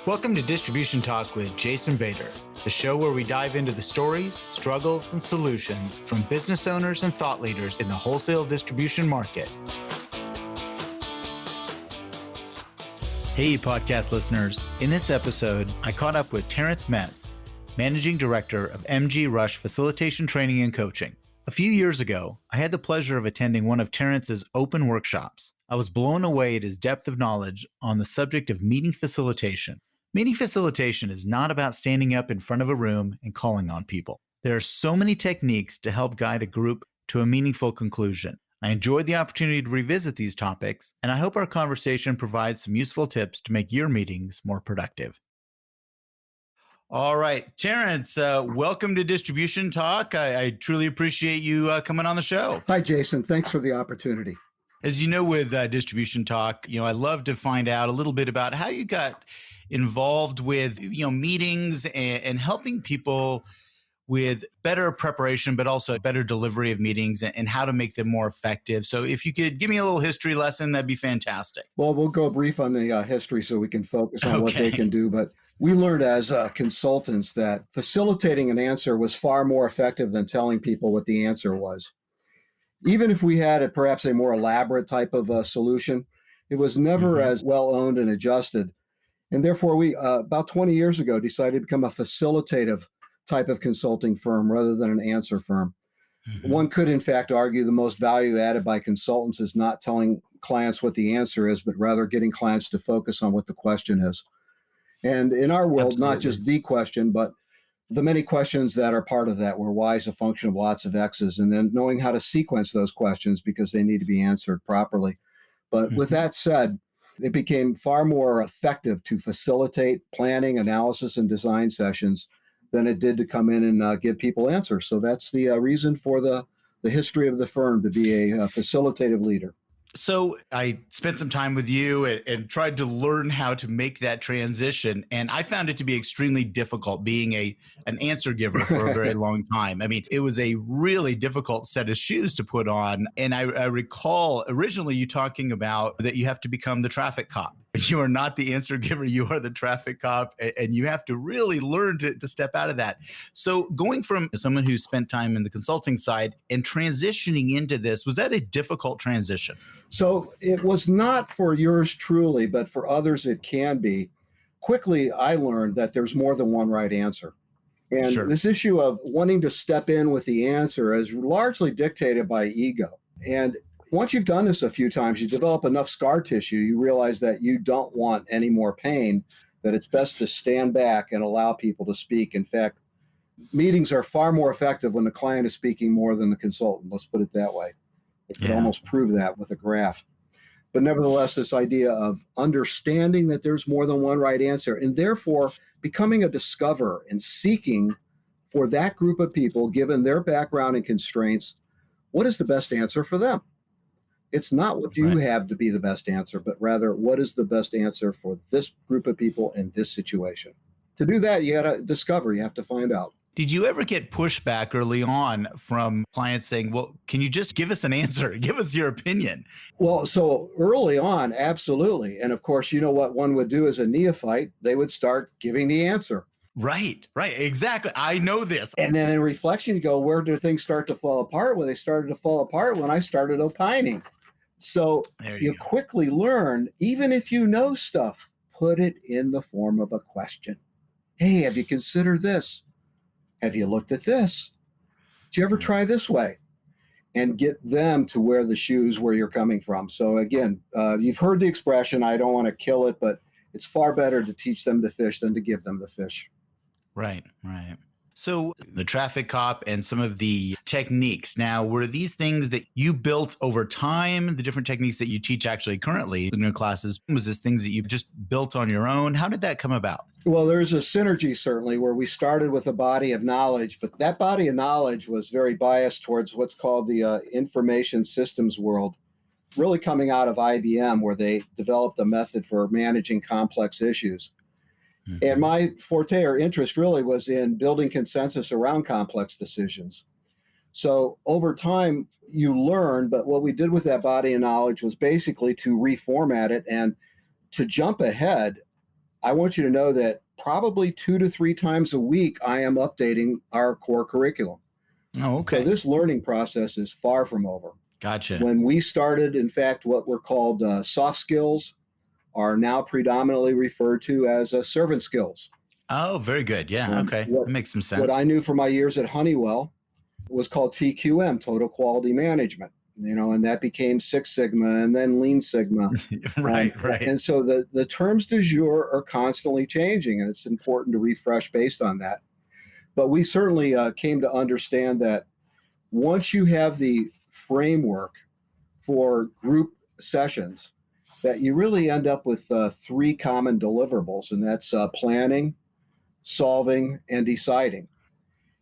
Welcome to Distribution Talk with Jason Bader, the show where we dive into the stories, struggles, and solutions from business owners and thought leaders in the wholesale distribution market. Hey, podcast listeners. In this episode, I caught up with Terrence Metz, Managing Director of MG Rush Facilitation Training and Coaching. A few years ago, I had the pleasure of attending one of Terrence's open workshops. I was blown away at his depth of knowledge on the subject of meeting facilitation. Meeting facilitation is not about standing up in front of a room and calling on people. There are so many techniques to help guide a group to a meaningful conclusion. I enjoyed the opportunity to revisit these topics, and I hope our conversation provides some useful tips to make your meetings more productive. All right, Terrence, welcome to Distribution Talk. I truly appreciate you coming on the show. Hi, Jason. Thanks for the opportunity. As you know, with Distribution Talk, I love to find out a little bit about how you got involved with, meetings and helping people with better preparation, but also better delivery of meetings and how to make them more effective. So if you could give me a little history lesson, that'd be fantastic. Well, we'll go brief on the history so we can focus on what they can do. But we learned as consultants that facilitating an answer was far more effective than telling people what the answer was. Even if we had perhaps a more elaborate type of solution, it was never as well owned and adjusted. And therefore, we, about 20 years ago, decided to become a facilitative type of consulting firm rather than an answer firm. One could, in fact, argue the most value added by consultants is not telling clients what the answer is, but rather getting clients to focus on what the question is. And in our world, not just the question, but the many questions that are part of that, where Y is a function of lots of X's, and then knowing how to sequence those questions because they need to be answered properly. But with that said, it became far more effective to facilitate planning, analysis, and design sessions than it did to come in and give people answers. So that's the reason for the history of the firm to be a facilitative leader. So I spent some time with you and tried to learn how to make that transition. And I found it to be extremely difficult being an answer giver for a very long time. I mean, it was a really difficult set of shoes to put on. And I recall originally you talking about that you have to become the traffic cop. You are not the answer giver. You are the traffic cop, and you have to really learn to step out of that. So going from someone who spent time in the consulting side and transitioning into this, was that a difficult transition? So it was not for yours truly, but for others it can be. Quickly, I learned that there's more than one right answer. And this issue of wanting to step in with the answer is largely dictated by ego. And once you've done this a few times, you develop enough scar tissue, you realize that you don't want any more pain, that it's best to stand back and allow people to speak. In fact, meetings are far more effective when the client is speaking more than the consultant. Let's put it that way. You can almost prove that with a graph. But nevertheless, this idea of understanding that there's more than one right answer, and therefore becoming a discoverer and seeking for that group of people, given their background and constraints, what is the best answer for them? It's not what you have to be the best answer, but rather what is the best answer for this group of people in this situation. To do that, you got to discover, you have to find out. Did you ever get pushback early on from clients saying, well, can you just give us an answer? Give us your opinion. Well, so early on, absolutely. And of course, you know what one would do as a neophyte? They would start giving the answer. Right, exactly. I know this. And then in reflection, you go, where do things start to fall apart? Well, they started to fall apart when I started opining. So you quickly learn, even if you know stuff, put it in the form of a question. Hey, have you considered this? Have you looked at this? Did you ever try this way? And get them to wear the shoes where you're coming from. So again, you've heard the expression, I don't want to kill it, but it's far better to teach them to fish than to give them the fish. Right. So the traffic cop and some of the techniques. Now, were these things that you built over time, the different techniques that you teach actually currently in your classes? Was this things that you just built on your own? How did that come about? Well, there's a synergy certainly where we started with a body of knowledge, but that body of knowledge was very biased towards what's called the information systems world, really coming out of IBM, where they developed a method for managing complex issues. And my forte or interest really was in building consensus around complex decisions. So over time, you learn, but what we did with that body of knowledge was basically to reformat it and to jump ahead. I want you to know that probably 2 to 3 times a week, I am updating our core curriculum. Oh, So okay. this learning process is far from over. Gotcha. When we started, in fact, what were called soft skills are now predominantly referred to as servant skills. Oh, very good. Yeah. Okay. What That makes some what I sense. knew from my years at Honeywell was called TQM, Total Quality Management, and that became Six Sigma and then Lean Sigma. Right, right. And so the terms du jour are constantly changing, and it's important to refresh based on that. But we certainly came to understand that once you have the framework for group sessions, that you really end up with three common deliverables, and that's planning, solving, and deciding.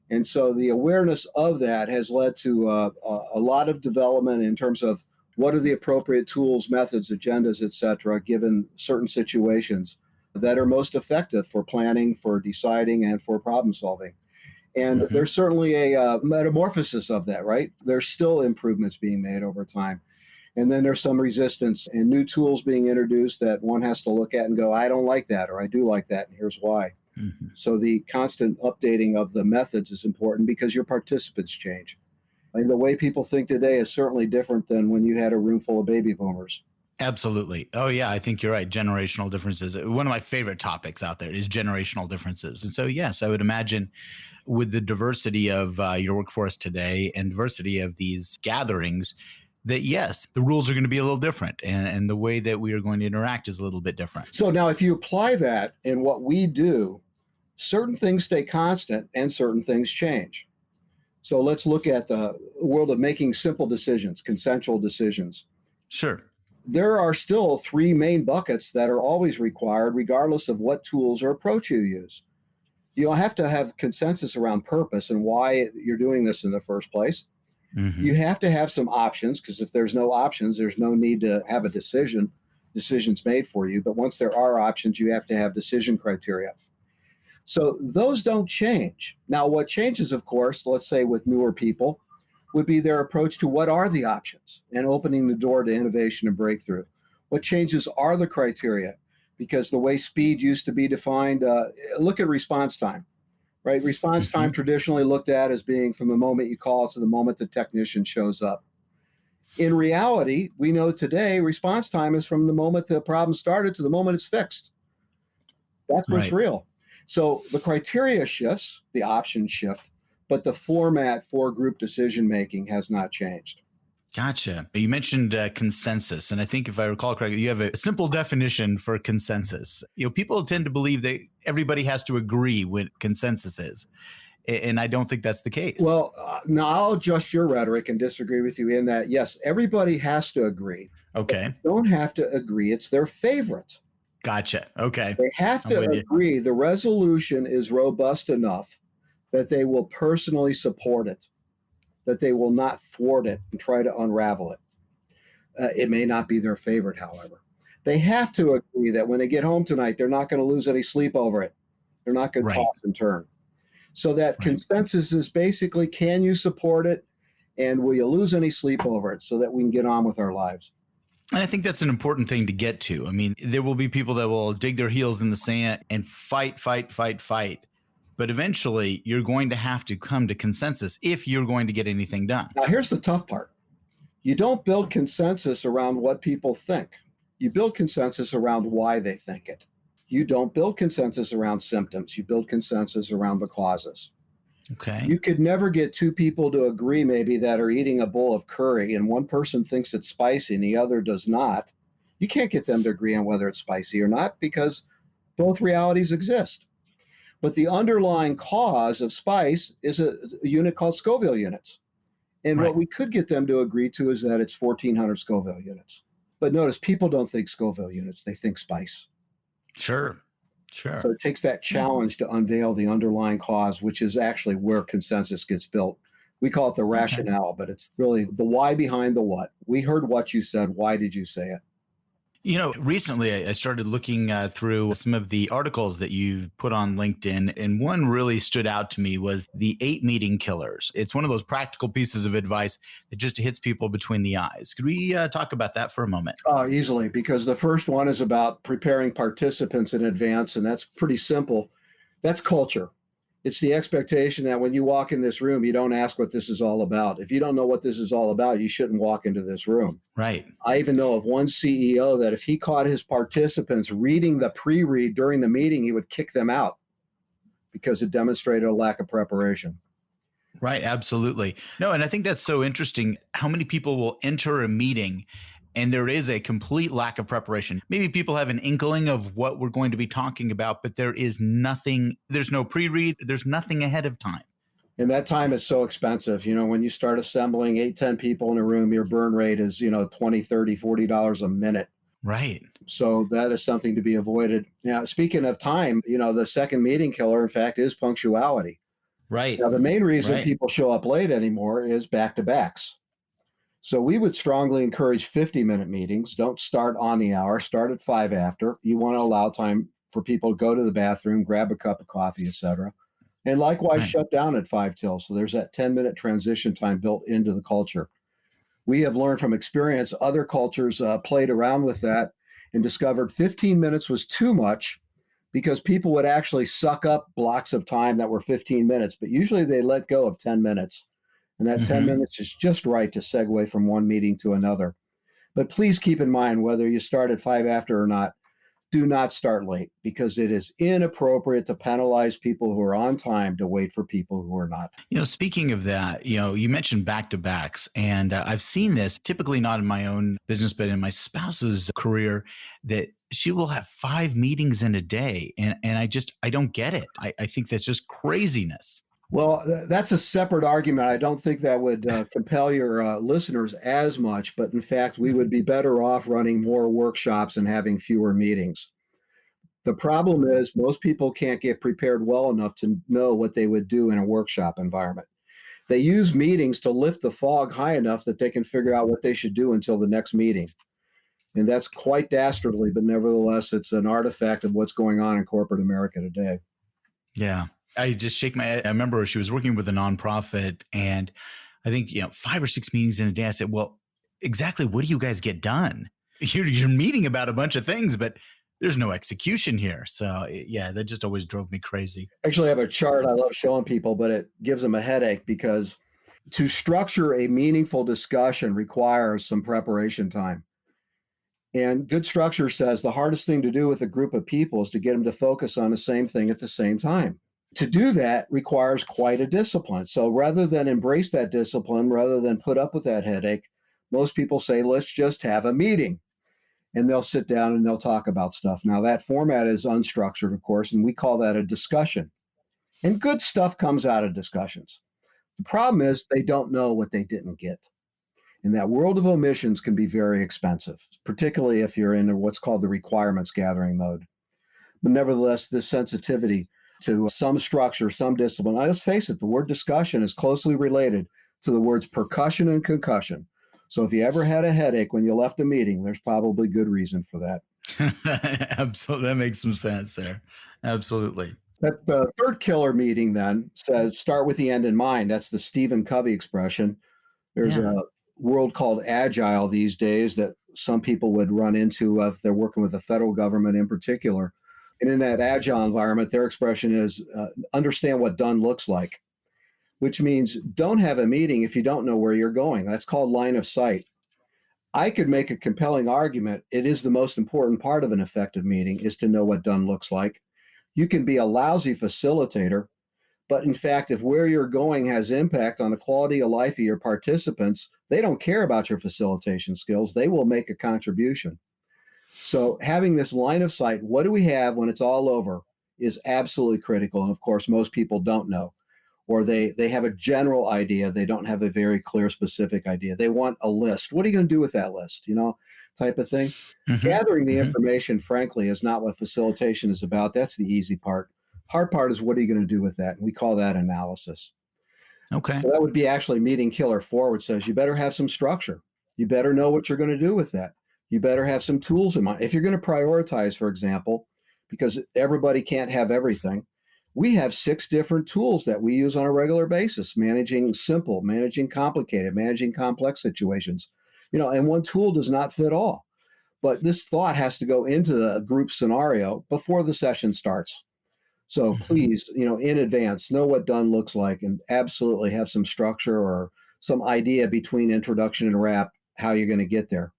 And so the awareness of that has led to a lot of development in terms of what are the appropriate tools, methods, agendas, et cetera, given certain situations that are most effective for planning, for deciding, and for problem solving. And Hmm. there's certainly a metamorphosis of that, right? There's still improvements being made over time. And then there's some resistance and new tools being introduced that one has to look at and go, I don't like that, or I do like that, and here's why. Hmm. So the constant updating of the methods is important because your participants change. And the way people think today is certainly different than when you had a room full of baby boomers. Absolutely. Oh, yeah. I think you're right. Generational differences. One of my favorite topics out there is generational differences. And so, yes, I would imagine with the diversity of your workforce today and diversity of these gatherings, that yes, the rules are going to be a little different and the way that we are going to interact is a little bit different. So now, if you apply that in what we do, certain things stay constant and certain things change. So let's look at the world of making simple decisions, consensual decisions. Sure. There are still three main buckets that are always required, regardless of what tools or approach you use. You have to have consensus around purpose and why you're doing this in the first place. Hmm. You have to have some options, because if there's no options, there's no need to have a decisions made for you. But once there are options, you have to have decision criteria. So those don't change. Now, what changes, of course, let's say with newer people, would be their approach to what are the options and opening the door to innovation and breakthrough. What changes are the criteria, because the way speed used to be defined, look at response time, right? Response time Hmm. traditionally looked at as being from the moment you call to the moment the technician shows up. In reality, we know today response time is from the moment the problem started to the moment it's fixed. That's what's Right. real. So the criteria shifts, the options shift, but the format for group decision making has not changed. Gotcha. You mentioned consensus, and I think if I recall correctly, you have a simple definition for consensus. People tend to believe that everybody has to agree what consensus is, and I don't think that's the case. Well, now I'll adjust your rhetoric and disagree with you in that, yes, everybody has to agree. Okay. Don't have to agree. It's their favorite. Gotcha. Okay. They have I'm to with you. agree the resolution is robust enough that they will personally support it, that they will not thwart it and try to unravel it. It may not be their favorite, however. They have to agree that when they get home tonight, they're not going to lose any sleep over it. They're not going to Right. toss and turn. So that Right. consensus is basically, can you support it? And will you lose any sleep over it so that we can get on with our lives? And I think that's an important thing to get to. I mean, there will be people that will dig their heels in the sand and fight, fight, fight, fight. But eventually, you're going to have to come to consensus if you're going to get anything done. Now, here's the tough part. You don't build consensus around what people think. You build consensus around why they think it. You don't build consensus around symptoms. You build consensus around the causes. Okay. You could never get two people to agree, maybe, that are eating a bowl of curry and one person thinks it's spicy and the other does not. You can't get them to agree on whether it's spicy or not because both realities exist. But the underlying cause of spice is a unit called Scoville units. And Right. what we could get them to agree to is that it's 1,400 Scoville units. But notice, people don't think Scoville units, they think spice. Sure. So Sure. it takes that challenge to unveil the underlying cause, which is actually where consensus gets built. We call it the Okay. rationale, but it's really the why behind the what. We heard what you said. Why did you say it? Recently I started looking through some of the articles that you've put on LinkedIn, and one really stood out to me was the 8 meeting killers. It's one of those practical pieces of advice that just hits people between the eyes. Could we talk about that for a moment? Easily, because the first one is about preparing participants in advance, and that's pretty simple. That's culture. It's the expectation that when you walk in this room, you don't ask what this is all about. If you don't know what this is all about, you shouldn't walk into this room. Right. I even know of one CEO that if he caught his participants reading the pre-read during the meeting, he would kick them out because it demonstrated a lack of preparation. Right. Absolutely. No, and I think that's so interesting how many people will enter a meeting and there is a complete lack of preparation. Maybe people have an inkling of what we're going to be talking about, but there is nothing, there's no pre read, there's nothing ahead of time. And that time is so expensive. When you start assembling 8, 10 people in a room, your burn rate is, 20, 30, $40 a minute. Right. So that is something to be avoided. Now, speaking of time, the second meeting killer, in fact, is punctuality. Right. Now, the main reason Right. people show up late anymore is back-to-backs. So we would strongly encourage 50-minute meetings. Don't start on the hour, start at 5 after. You want to allow time for people to go to the bathroom, grab a cup of coffee, etc. And likewise, Right. shut down at 5 till. So there's that 10-minute transition time built into the culture. We have learned from experience, other cultures played around with that and discovered 15 minutes was too much because people would actually suck up blocks of time that were 15 minutes, but usually they let go of 10 minutes. And that 10 Mm-hmm. minutes is just right to segue from one meeting to another. But please keep in mind, whether you start at 5 after or not, do not start late because it is inappropriate to penalize people who are on time to wait for people who are not. Speaking of that, you mentioned back to backs, and I've seen this typically not in my own business, but in my spouse's career, that she will have 5 meetings in a day. And I don't get it. I think that's just craziness. Well, that's a separate argument. I don't think that would compel your listeners as much, but in fact, we would be better off running more workshops and having fewer meetings. The problem is most people can't get prepared well enough to know what they would do in a workshop environment. They use meetings to lift the fog high enough that they can figure out what they should do until the next meeting. And that's quite dastardly, but nevertheless, it's an artifact of what's going on in corporate America today. Yeah. I just shake my head. I remember she was working with a nonprofit, and I think, 5 or 6 meetings in a day. I said, well, exactly what do you guys get done? You're meeting about a bunch of things, but there's no execution here. So yeah, that just always drove me crazy. Actually, I have a chart I love showing people, but it gives them a headache because to structure a meaningful discussion requires some preparation time. And good structure says the hardest thing to do with a group of people is to get them to focus on the same thing at the same time. To do that requires quite a discipline. So rather than embrace that discipline, rather than put up with that headache, most people say, let's just have a meeting. And they'll sit down and they'll talk about stuff. Now, that format is unstructured, of course, and we call that a discussion. And good stuff comes out of discussions. The problem is they don't know what they didn't get. And that world of omissions can be very expensive, particularly if you're in what's called the requirements gathering mode. But nevertheless, this sensitivity to some structure, some discipline, let's face it, the word discussion is closely related to the words percussion and concussion. So if you ever had a headache when you left a meeting, there's probably good reason for that. Absolutely. That makes some sense there. Absolutely. That the third killer meeting then says start with the end in mind. That's the Stephen Covey expression. There's Yeah. a world called agile these days that some people would run into if they're working with the federal government in particular. And in that agile environment, their expression is understand what done looks like, which means don't have a meeting if you don't know where you're going. That's called line of sight. I could make a compelling argument. It is the most important part of an effective meeting is to know what done looks like. You can be a lousy facilitator, but in fact, if where you're going has impact on the quality of life of your participants, they don't care about your facilitation skills. They will make a contribution. So having this line of sight, what do we have when it's all over, is absolutely critical. And of course, most people don't know, or they have a general idea. They don't have a very clear, specific idea. They want a list. What are you going to do with that list? Type of thing. Mm-hmm. Gathering the Mm-hmm. information, frankly, is not what facilitation is about. That's the easy part. Hard part is what are you going to do with that? And we call that analysis. Okay. So that would be actually meeting killer 4, which says you better have some structure. You better know what you're going to do with that. You better have some tools in mind. If you're going to prioritize, for example, because everybody can't have everything, we have 6 different tools that we use on a regular basis, managing simple, managing complicated, managing complex situations. And one tool does not fit all. But this thought has to go into the group scenario before the session starts. So Mhm. please, in advance, know what done looks like and absolutely have some structure or some idea between introduction and wrap how you're going to get there.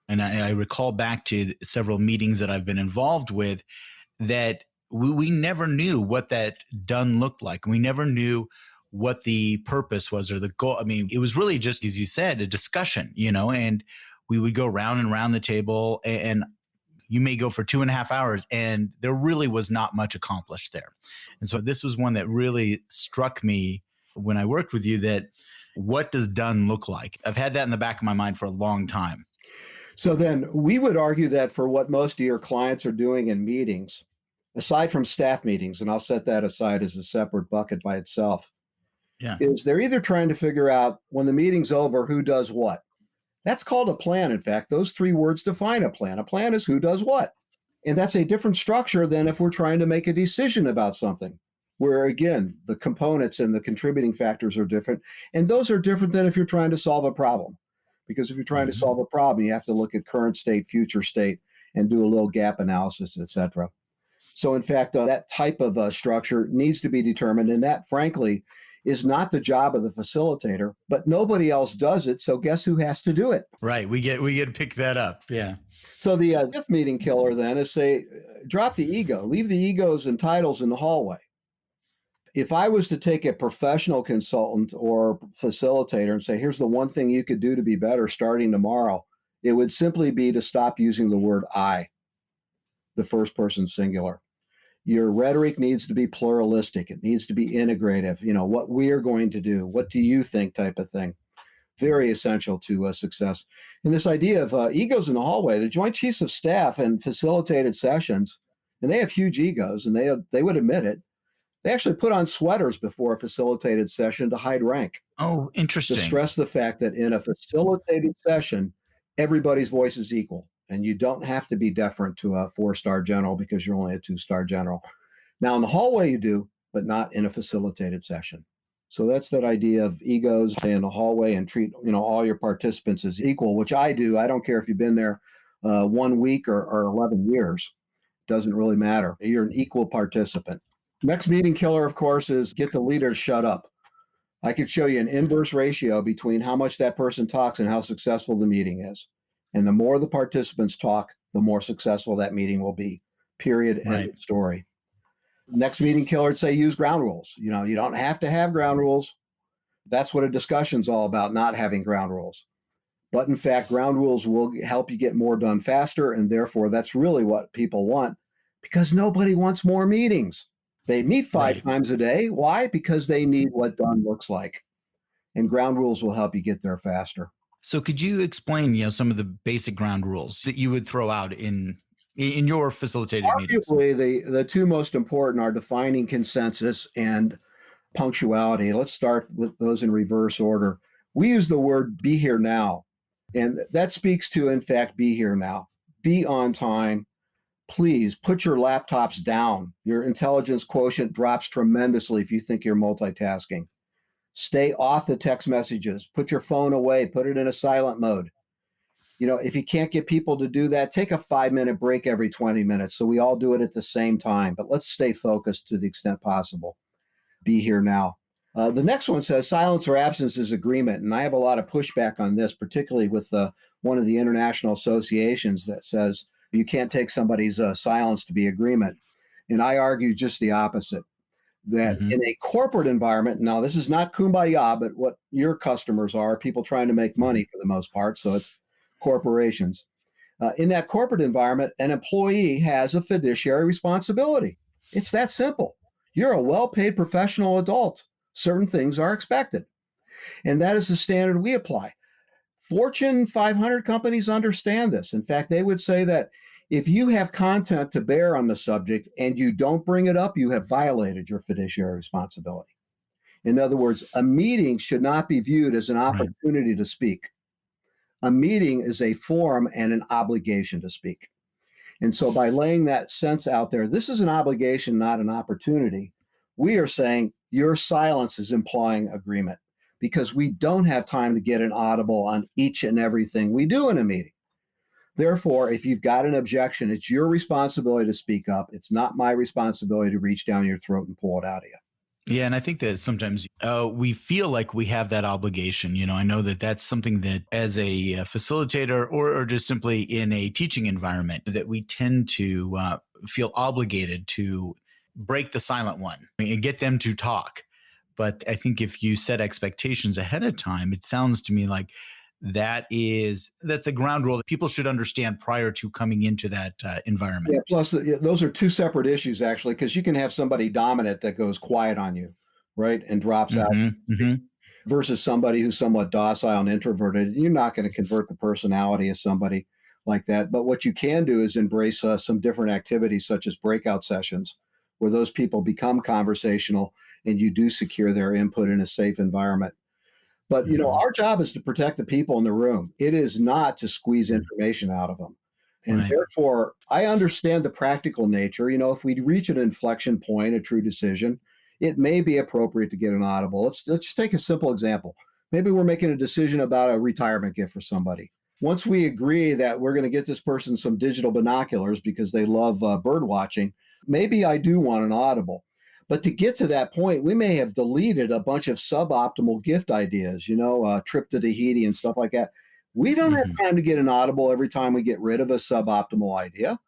And I recall back to several meetings that I've been involved with that we never knew what that done looked like. We never knew what the purpose was or the goal. I mean, it was really just, as you said, a discussion, and we would go round and round the table, and you may go for 2.5 hours and there really was not much accomplished there. And so this was one that really struck me when I worked with you, that what does done look like? I've had that in the back of my mind for a long time. So then we would argue that for what most of your clients are doing in meetings, aside from staff meetings, and I'll set that aside as a separate bucket by itself, Yeah. is they're either trying to figure out when the meeting's over who does what. That's called a plan. In fact, those 3 words define a plan. A plan is who does what. And that's a different structure than if we're trying to make a decision about something, where again, the components and the contributing factors are different. And those are different than if you're trying to solve a problem. Because if you're trying to Mhm. solve a problem, you have to look at current state, future state, and do a little gap analysis, et cetera. So, in fact, that type of structure needs to be determined. And that, frankly, is not the job of the facilitator, but nobody else does it. So, guess who has to do it? Right. We get to pick that up. Yeah. So, the 5th meeting killer then is say, drop the ego, leave the egos and titles in the hallway. If I was to take a professional consultant or facilitator and say, here's the one thing you could do to be better starting tomorrow, it would simply be to stop using the word I, the first person singular. Your rhetoric needs to be pluralistic. It needs to be integrative. What we're going to do, what do you think type of thing. Very essential to success. And this idea of egos in the hallway, the Joint Chiefs of Staff and facilitated sessions, and they have huge egos, and they would admit it. They actually put on sweaters before a facilitated session to hide rank, Oh, to interesting. stress the fact that in a facilitated session, everybody's voice is equal. And you don't have to be deferent to a 4-star general because you're only a 2-star general. Now, in the hallway, you do, but not in a facilitated session. So that's that idea of egos in the hallway and treat all your participants as equal, which I do. I don't care if you've been there 1 week or 11 years. Doesn't really matter. You're an equal participant. Next meeting killer, of course, is get the leader to shut up. I could show you an inverse ratio between how much that person talks and how successful the meeting is. And the more the participants talk, the more successful that meeting will be. Period. End Right. of story. Next meeting killer would say use ground rules. You don't have to have ground rules. That's what a discussion's all about, not having ground rules. But in fact, ground rules will help you get more done faster. And therefore, that's really what people want because nobody wants more meetings. They meet 5 Right. times a day. Why? Because they need what done looks like. And ground rules will help you get there faster. So could you explain, some of the basic ground rules that you would throw out in your facilitated meetings? Arguably, the 2 most important are defining consensus and punctuality. Let's start with those in reverse order. We use the word be here now, and that speaks to, in fact, be here now. Be on time. Please put your laptops down. Your intelligence quotient drops tremendously if you think you're multitasking. Stay off the text messages. Put your phone away. Put it in a silent mode. If you can't get people to do that, take a 5-minute break every 20 minutes so we all do it at the same time. But let's stay focused to the extent possible. Be here now. The next one says silence or absence is agreement. And I have a lot of pushback on this, particularly with one of the international associations that says you can't take somebody's silence to be agreement. And I argue just the opposite, that Hmm. in a corporate environment, now this is not kumbaya, but what your customers are, people trying to make money for the most part. So it's corporations. In that corporate environment, an employee has a fiduciary responsibility. It's that simple. You're a well paid professional adult. Certain things are expected. And that is the standard we apply. Fortune 500 companies understand this. In fact, they would say that if you have content to bear on the subject and you don't bring it up, you have violated your fiduciary responsibility. In other words, a meeting should not be viewed as an Right. opportunity to speak. A meeting is a form and an obligation to speak. And so by laying that sense out there, this is an obligation, not an opportunity. We are saying your silence is implying agreement because we don't have time to get an audible on each and everything we do in a meeting. Therefore, if you've got an objection, it's your responsibility to speak up. It's not my responsibility to reach down your throat and pull it out of you. Yeah, and I think that sometimes we feel like we have that obligation. I know that that's something that as a facilitator or just simply in a teaching environment that we tend to feel obligated to break the silent one and get them to talk. But I think if you set expectations ahead of time, it sounds to me like that's a ground rule that people should understand prior to coming into that environment. Yeah, plus those are two separate issues actually, because you can have somebody dominant that goes quiet on you, right, and drops out, versus somebody who's somewhat docile and introverted. You're not going to convert the personality of somebody like that. But what you can do is embrace some different activities, such as breakout sessions, where those people become conversational and you do secure their input in a safe environment. But our job is to protect the people in the room. It is not to squeeze information out of them. And therefore, I understand the practical nature. If we reach an inflection point, a true decision, it may be appropriate to get an audible. Let's just take a simple example. Maybe we're making a decision about a retirement gift for somebody. Once we agree that we're going to get this person some digital binoculars because they love bird watching, maybe I do want an audible. But to get to that point, we may have deleted a bunch of suboptimal gift ideas, trip to Tahiti and stuff like that. We don't have time to get an audible every time we get rid of a suboptimal idea.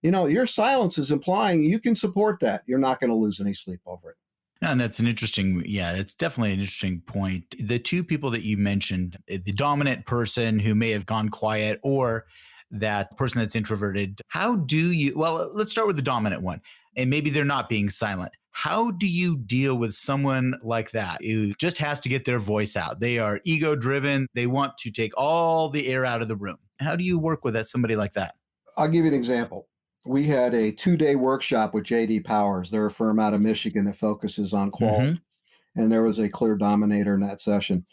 Your silence is implying you can support that. You're not going to lose any sleep over it. And that's it's definitely an interesting point. The two people that you mentioned, the dominant person who may have gone quiet or that person that's introverted, let's start with the dominant one. And maybe they're not being silent. How do you deal with someone like that who just has to get their voice out? They are ego driven. They want to take all the air out of the room. How do you work with somebody like that? I'll give you an example. We had a 2-day workshop with J.D. Powers. They're a firm out of Michigan that focuses on quality. And there was a clear dominator in that session.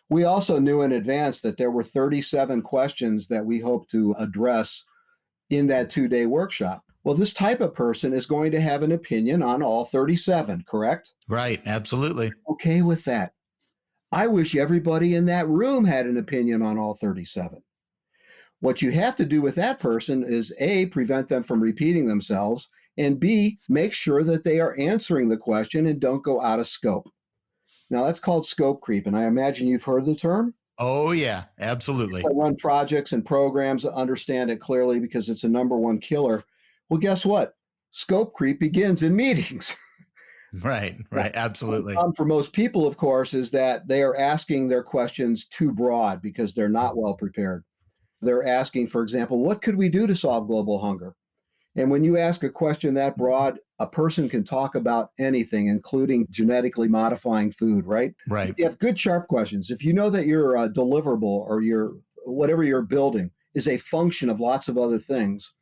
We also knew in advance that there were 37 questions that we hope to address in that 2-day workshop. Well, this type of person is going to have an opinion on all 37, correct? Right, absolutely. Okay with that. I wish everybody in that room had an opinion on all 37. What you have to do with that person is A, prevent them from repeating themselves, and B, make sure that they are answering the question and don't go out of scope. Now, that's called scope creep, and I imagine you've heard the term. Oh, yeah, absolutely. I run projects and programs that understand it clearly because it's a number one killer. Well, guess what? Scope creep begins in meetings. Right, absolutely. For most people, of course, is that they are asking their questions too broad because they're not well prepared. They're asking, for example, what could we do to solve global hunger? And when you ask a question that broad, a person can talk about anything, including genetically modifying food, right? Right. If you have good, sharp questions, if you know that your deliverable or your whatever you're building is a function of lots of other things,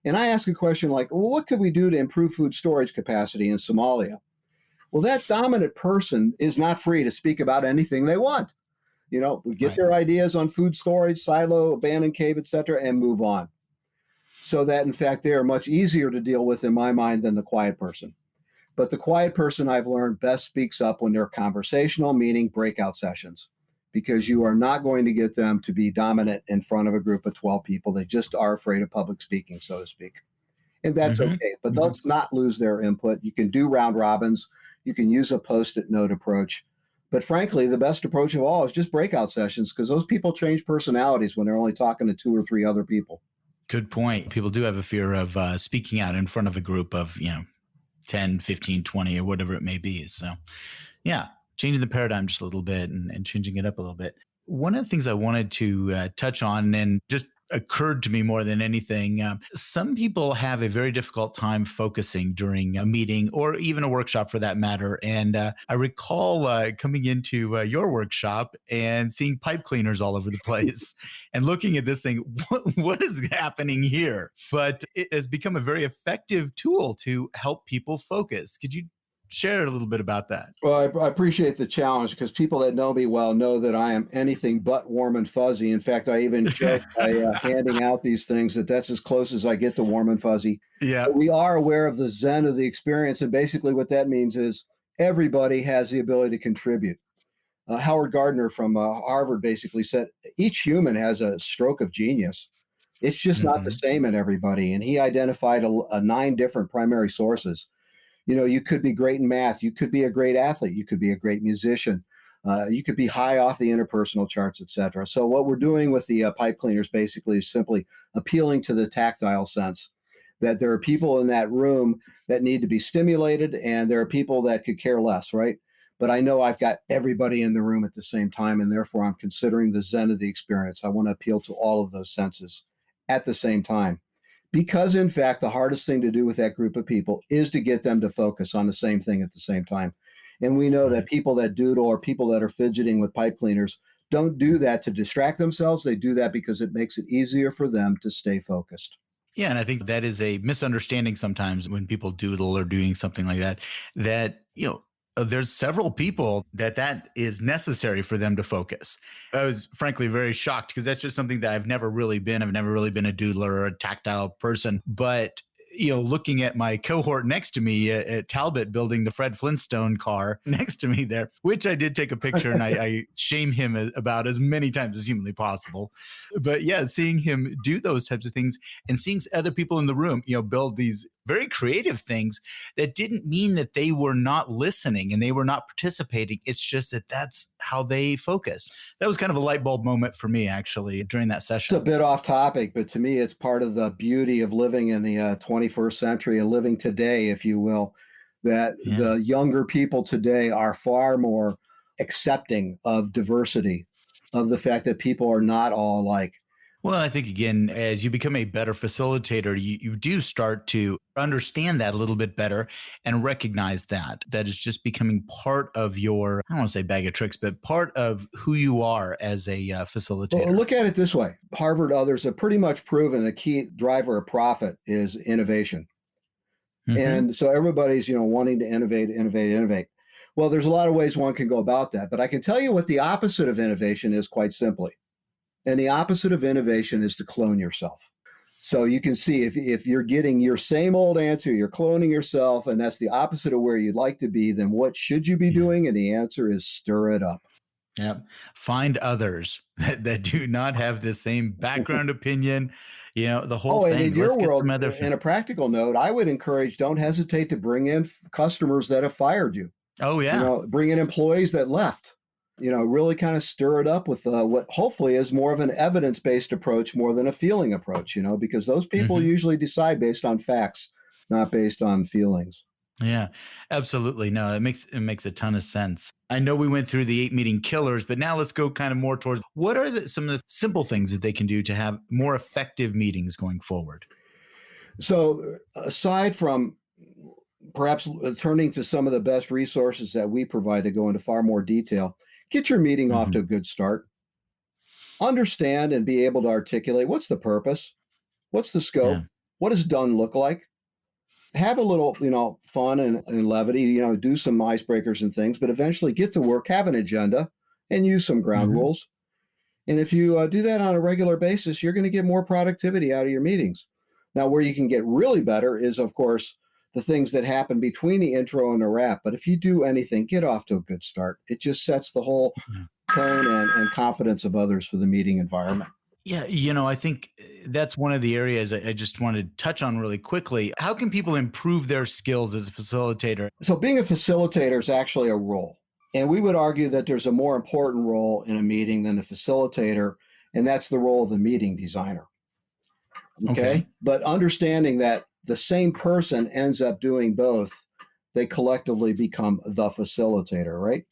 and I ask a question like, well, what could we do to improve food storage capacity in Somalia? Well, that dominant person is not free to speak about anything they want. We get their ideas on food storage, silo, abandoned cave, et cetera, and move on. So that, in fact, they are much easier to deal with in my mind than the quiet person. But the quiet person, I've learned, best speaks up when they're conversational, meaning breakout sessions, because you are not going to get them to be dominant in front of a group of 12 people. They just are afraid of public speaking, so to speak. And that's okay. But let's not lose their input. You can do round robins. You can use a Post-it note approach. But frankly, the best approach of all is just breakout sessions because those people change personalities when they're only talking to 2 or 3 other people. Good point. People do have a fear of speaking out in front of a group of, 10, 15, 20 or whatever it may be. So, yeah, changing the paradigm just a little bit and changing it up a little bit. One of the things I wanted to touch on and just occurred to me more than anything, some people have a very difficult time focusing during a meeting or even a workshop for that matter. And I recall coming into your workshop and seeing pipe cleaners all over the place and looking at this thing, what is happening here? But it has become a very effective tool to help people focus. Could you share a little bit about that. Well, I appreciate the challenge because people that know me well know that I am anything but warm and fuzzy. In fact, I even joke by handing out these things that's as close as I get to warm and fuzzy. Yeah. But we are aware of the zen of the experience. And basically what that means is everybody has the ability to contribute. Howard Gardner from Harvard basically said each human has a stroke of genius. It's just not the Mm-hmm. same in everybody. And he identified 9 different primary sources. You could be great in math. You could be a great athlete. You could be a great musician. You could be high off the interpersonal charts, et cetera. So what we're doing with the pipe cleaners basically is simply appealing to the tactile sense that there are people in that room that need to be stimulated and there are people that could care less, right? But I know I've got everybody in the room at the same time, and therefore I'm considering the zen of the experience. I want to appeal to all of those senses at the same time. Because, in fact, the hardest thing to do with that group of people is to get them to focus on the same thing at the same time. And we know that people that doodle or people that are fidgeting with pipe cleaners don't do that to distract themselves. They do that because it makes it easier for them to stay focused. Yeah, and I think that is a misunderstanding sometimes when people doodle or doing something like that, there's several people that is necessary for them to focus. I was frankly very shocked because that's just something that I've never really been. I've never really been a doodler or a tactile person. But looking at my cohort next to me at Talbot building the Fred Flintstone car next to me there, which I did take a picture and I shame him about as many times as humanly possible. But yeah, seeing him do those types of things and seeing other people in the room, build these very creative things that didn't mean that they were not listening and they were not participating. It's just that that's how they focus. That was kind of a light bulb moment for me, actually, during that session. It's a bit off topic, but to me, it's part of the beauty of living in the 21st century and living today, if you will, that the younger people today are far more accepting of diversity, of the fact that people are not all alike. Well, I think, again, as you become a better facilitator, you do start to understand that a little bit better and recognize that is just becoming part of your, I don't want to say bag of tricks, but part of who you are as a facilitator. Well, look at it this way. Harvard, others have pretty much proven the key driver of profit is innovation. Mm-hmm. And so everybody's, wanting to innovate. Well, there's a lot of ways one can go about that, but I can tell you what the opposite of innovation is quite simply. And the opposite of innovation is to clone yourself. So you can see if you're getting your same old answer, you're cloning yourself, and that's the opposite of where you'd like to be, then what should you be doing? And the answer is stir it up. Yep. Find others that do not have the same background opinion, the whole thing. And in your world, in a practical note, I would encourage, don't hesitate to bring in customers that have fired you. Oh, yeah. Bring in employees that left. Really kind of stir it up with what hopefully is more of an evidence-based approach more than a feeling approach, because those people usually decide based on facts, not based on feelings. Yeah, absolutely. No, it makes a ton of sense. I know we went through the 8 meeting killers, but now let's go kind of more towards what are some of the simple things that they can do to have more effective meetings going forward? So aside from perhaps turning to some of the best resources that we provide to go into far more detail, get your meeting off to a good start. Understand and be able to articulate what's the purpose, what's the scope, what does done look like. Have a little, fun and levity, do some icebreakers and things, but eventually get to work, have an agenda, and use some ground rules. And if you do that on a regular basis, you're going to get more productivity out of your meetings. Now, where you can get really better is, of course, the things that happen between the intro and the wrap. But if you do anything, get off to a good start. It just sets the whole tone and confidence of others for the meeting environment. Yeah, I think that's one of the areas I just wanted to touch on really quickly. How can people improve their skills as a facilitator? So being a facilitator is actually a role. And we would argue that there's a more important role in a meeting than the facilitator, and that's the role of the meeting designer. Okay. But understanding that the same person ends up doing both, they collectively become the facilitator, right?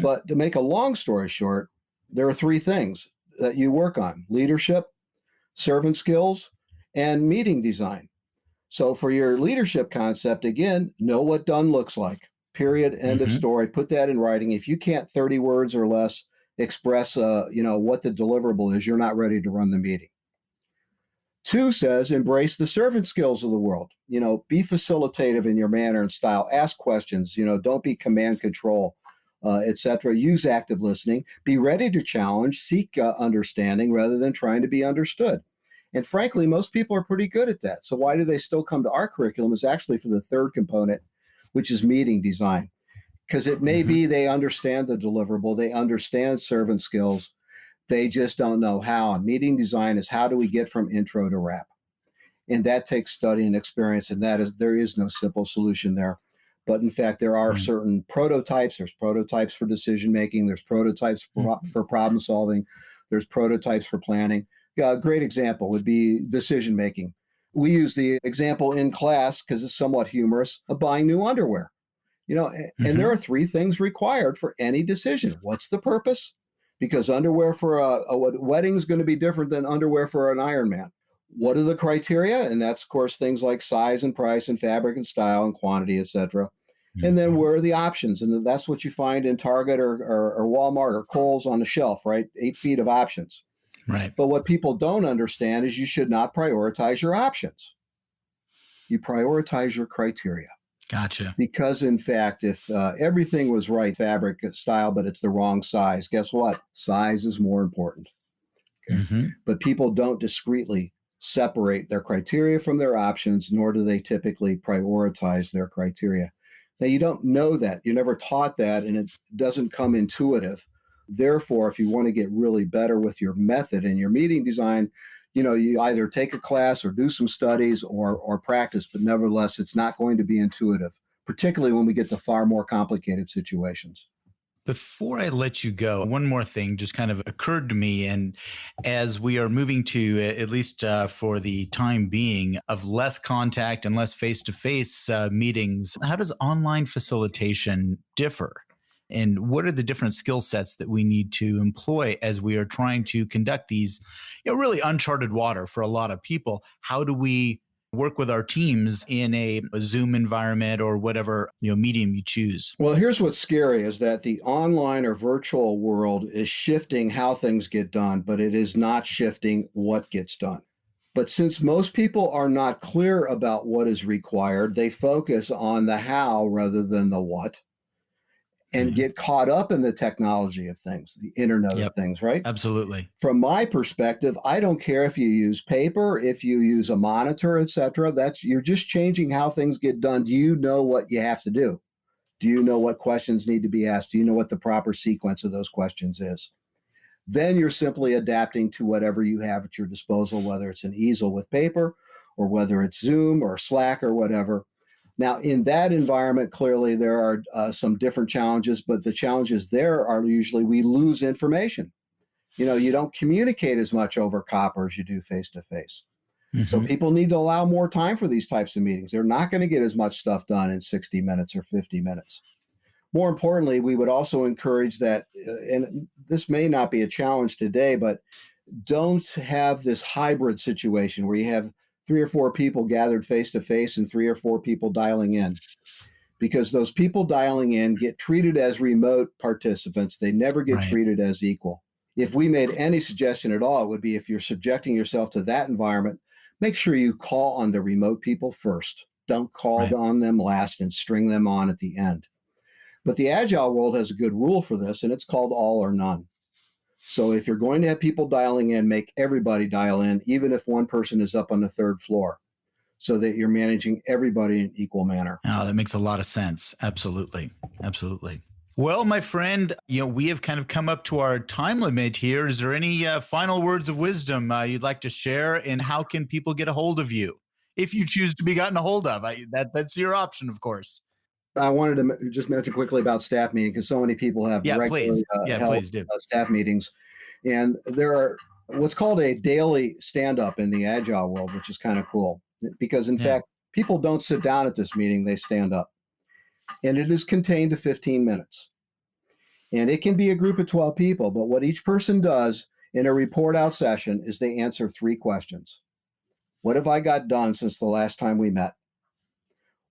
But to make a long story short, there are 3 things that you work on: leadership, servant skills, and meeting design. So for your leadership concept, again, know what done looks like. Period. End of story. Put that in writing. If you can't 30 words or less express, what the deliverable is, you're not ready to run the meeting. 2 says, embrace the servant skills of the world. Be facilitative in your manner and style. Ask questions. Don't be command control, etc. Use active listening. Be ready to challenge. Seek understanding rather than trying to be understood. And frankly, most people are pretty good at that. So why do they still come to our curriculum is actually for the third component, which is meeting design. Because it may be they understand the deliverable, they understand servant skills, they just don't know how. And meeting design is how do we get from intro to wrap? And that takes study and experience, and there is no simple solution there. But in fact, there are certain prototypes. There's prototypes for decision making. There's prototypes for problem solving. There's prototypes for planning. A great example would be decision making. We use the example in class because it's somewhat humorous of buying new underwear. And there are 3 things required for any decision. What's the purpose? Because underwear for a wedding is going to be different than underwear for an Ironman. What are the criteria? And that's, of course, things like size and price and fabric and style and quantity, et cetera. And then where are the options? And that's what you find in Target or Walmart or Kohl's on the shelf, right? 8 feet of options. Right. But what people don't understand is you should not prioritize your options. You prioritize your criteria. Gotcha. Because in fact, if everything was right, fabric, style, but it's the wrong size, guess what? Size is more important. Okay? But people don't discreetly separate their criteria from their options, nor do they typically prioritize their criteria. Now, you don't know that. You're never taught that, and it doesn't come intuitive. Therefore, if you want to get really better with your method and your meeting design, you either take a class or do some studies or practice, but nevertheless, it's not going to be intuitive, particularly when we get to far more complicated situations. Before I let you go, one more thing just kind of occurred to me. And as we are moving to, at least for the time being, of less contact and less face-to-face meetings, how does online facilitation differ? And what are the different skill sets that we need to employ as we are trying to conduct these, really uncharted water for a lot of people? How do we work with our teams in a Zoom environment or whatever medium you choose? Well, here's what's scary is that the online or virtual world is shifting how things get done, but it is not shifting what gets done. But since most people are not clear about what is required, they focus on the how rather than the what. And get caught up in the technology of things, the Internet of Things, right? Absolutely. From my perspective, I don't care if you use paper, if you use a monitor, et cetera. You're just changing how things get done. Do you know what you have to do? Do you know what questions need to be asked? Do you know what the proper sequence of those questions is? Then you're simply adapting to whatever you have at your disposal, whether it's an easel with paper or whether it's Zoom or Slack or whatever. Now, in that environment, clearly there are some different challenges, but the challenges there are usually we lose information. You don't communicate as much over copper as you do face-to-face. So people need to allow more time for these types of meetings. They're not going to get as much stuff done in 60 minutes or 50 minutes. More importantly, we would also encourage that, and this may not be a challenge today, but don't have this hybrid situation where you have 3 or 4 people gathered face to face and 3 or 4 people dialing in, because those people dialing in get treated as remote participants. They never get treated as equal. If we made any suggestion at all, it would be if you're subjecting yourself to that environment, make sure you call on the remote people first. Don't call on them last and string them on at the end. But the Agile world has a good rule for this, and it's called all or none. So if you're going to have people dialing in, make everybody dial in, even if one person is up on the 3rd floor, so that you're managing everybody in equal manner. Oh, that makes a lot of sense. Absolutely. Absolutely. Well, my friend, we have kind of come up to our time limit here. Is there any final words of wisdom you'd like to share, and how can people get a hold of you if you choose to be gotten a hold of? That's your option, of course. I wanted to just mention quickly about staff meeting, because so many people have regularly held staff meetings. And there are what's called a daily stand-up in the Agile world, which is kind of cool. Because, in fact, people don't sit down at this meeting, they stand up. And it is contained to 15 minutes. And it can be a group of 12 people, but what each person does in a report out session is they answer 3 questions. What have I got done since the last time we met?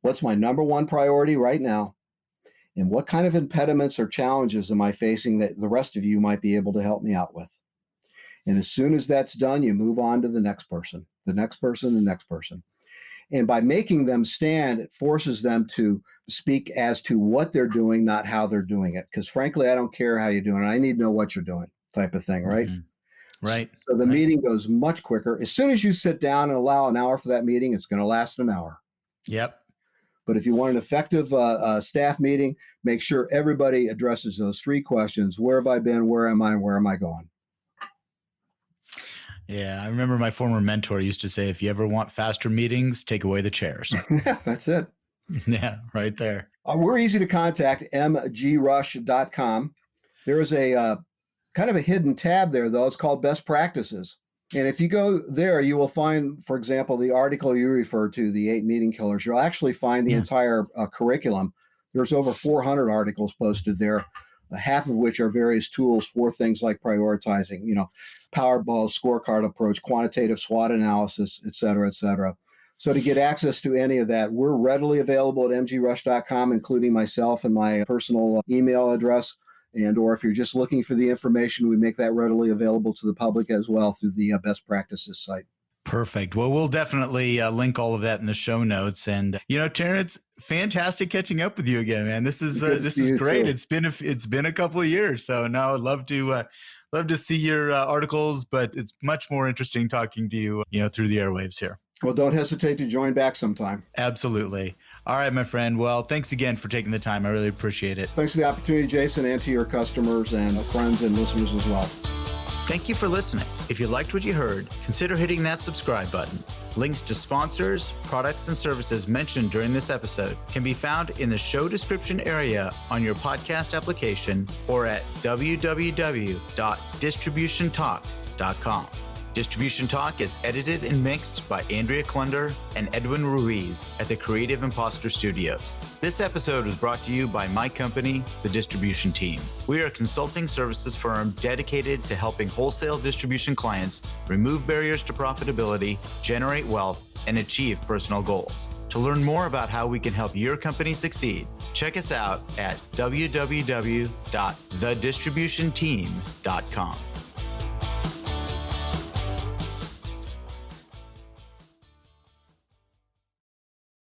What's my number one priority right now? And what kind of impediments or challenges am I facing that the rest of you might be able to help me out with? And as soon as that's done, you move on to the next person. the next person, the next person. And by making them stand, it forces them to speak as to what they're doing, not how they're doing it. Because frankly, I don't care how you're doing it. I need to know what you're doing, type of thing, right? Right. So the meeting goes much quicker. As soon as you sit down and allow an hour for that meeting, it's going to last an hour. Yep. But if you want an effective staff meeting, make sure everybody addresses those 3 questions. Where have I been? Where am I? And where am I going? Yeah, I remember my former mentor used to say, if you ever want faster meetings, take away the chairs. Yeah, that's it. Yeah, right there. We're easy to contact, mgrush.com. There is a kind of a hidden tab there, though. It's called Best Practices. And if you go there, you will find, for example, the article you referred to, the 8 meeting killers. You'll actually find the entire curriculum. There's over 400 articles posted there, half of which are various tools for things like prioritizing, Powerball, scorecard approach, quantitative SWOT analysis, et cetera, et cetera. So to get access to any of that, we're readily available at mgrush.com, including myself and my personal email address. And or if you're just looking for the information, we make that readily available to the public as well through the Best Practices site. Perfect. Well, we'll definitely link all of that in the show notes. And Terrence, fantastic catching up with you again, man. This is great. Too. It's been a couple of years, so now I'd love to see your articles, but it's much more interesting talking to you, through the airwaves here. Well, don't hesitate to join back sometime. Absolutely. All right, my friend. Well, thanks again for taking the time. I really appreciate it. Thanks for the opportunity, Jason, and to your customers and friends and listeners as well. Thank you for listening. If you liked what you heard, consider hitting that subscribe button. Links to sponsors, products, and services mentioned during this episode can be found in the show description area on your podcast application or at www.distributiontalk.com. Distribution Talk is edited and mixed by Andrea Klunder and Edwin Ruiz at the Creative Imposter Studios. This episode was brought to you by my company, The Distribution Team. We are a consulting services firm dedicated to helping wholesale distribution clients remove barriers to profitability, generate wealth, and achieve personal goals. To learn more about how we can help your company succeed, check us out at www.thedistributionteam.com.